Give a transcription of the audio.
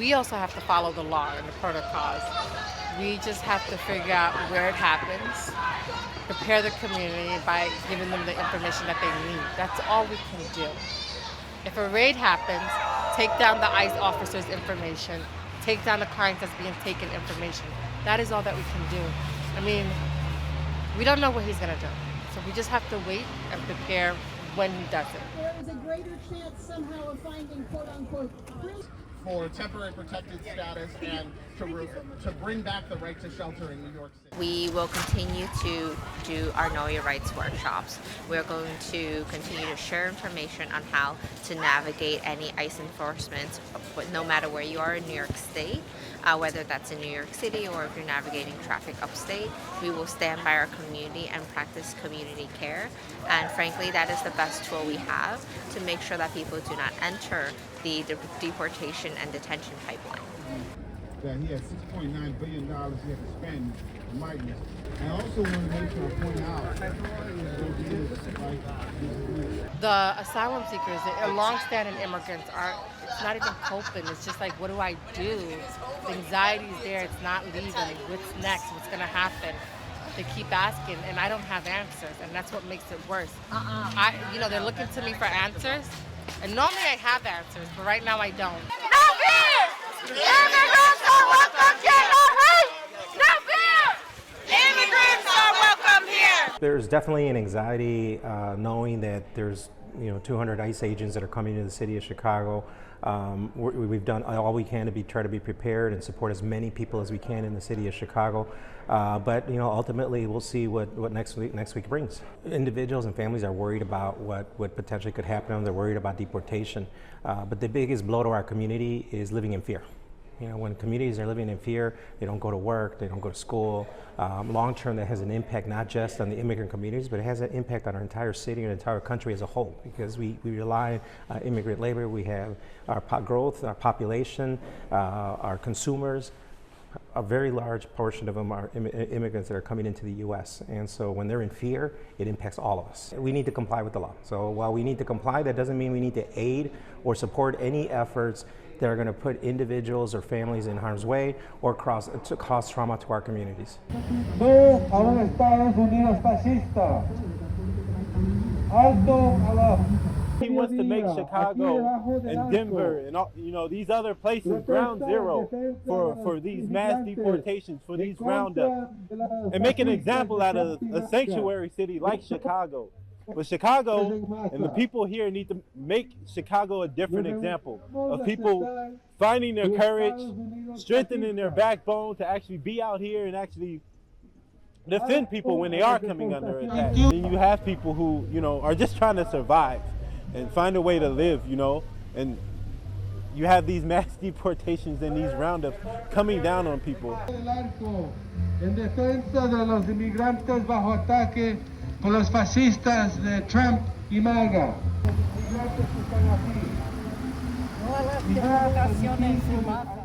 we also have to follow the law and the protocols. We just have to figure out where it happens, prepare the community by giving them the information that they need. That's all we can do. If a raid happens, take down the ICE officer's information, take down the client that's being taken information. That is all that we can do. I mean, we don't know what he's gonna do. So we just have to wait and prepare when he does it. There is a greater chance somehow of finding quote unquote for temporary protected status and to bring back the right to shelter in New York City. We will continue to do our Know Your Rights workshops. We're going to continue to share information on how to navigate any ICE enforcement, no matter where you are in New York State, whether that's in New York City or if you're navigating traffic upstate. We will stand by our community and practice community care. And frankly, that is the best tool we have to make sure that people do not enter the deportation and detention pipeline. That he had $6.9 billion he had to spend on migrants. I also want to make sure I point out the asylum seekers, the long-standing immigrants it's not even coping. It's just like, what do I do? The anxiety is there. It's not leaving. What's next? What's going to happen? They keep asking, and I don't have answers, and that's what makes it worse. They're looking to me for answers, and normally I have answers, but right now I don't. No fear! Immigrants are welcome here! No hate! No fear! Immigrants are welcome here! There's definitely an anxiety knowing that there's 200 ICE agents that are coming to the city of Chicago. We've done all we can to try to be prepared and support as many people as we can in the city of Chicago. But ultimately we'll see what next week brings. Individuals and families are worried about what potentially could happen to them. They're worried about deportation. But the biggest blow to our community is living in fear. When communities are living in fear, they don't go to work, they don't go to school. Long term, that has an impact not just on the immigrant communities, but it has an impact on our entire city and entire country as a whole, because we rely on immigrant labor. We have our growth, our population, our consumers. A very large portion of them are immigrants that are coming into the U.S. And so when they're in fear, it impacts all of us. We need to comply with the law. So while we need to comply, that doesn't mean we need to aid or support any efforts that are going to put individuals or families in harm's way or cause trauma to our communities. No a un Estados Unidos fascista. Alto a la. He wants to make Chicago and Denver and all, these other places ground zero for these mass deportations, for these roundups, and make an example out of a sanctuary city like Chicago. But Chicago and the people here need to make Chicago a different example of people finding their courage, strengthening their backbone to actually be out here and actually defend people when they are coming under attack. And you have people who, are just trying to survive and find a way to live, and you have these mass deportations and these roundups coming down on people. En defensa de los inmigrantes bajo ataque por los fascistas de Trump y MAGA. Todas las deportaciones se matan.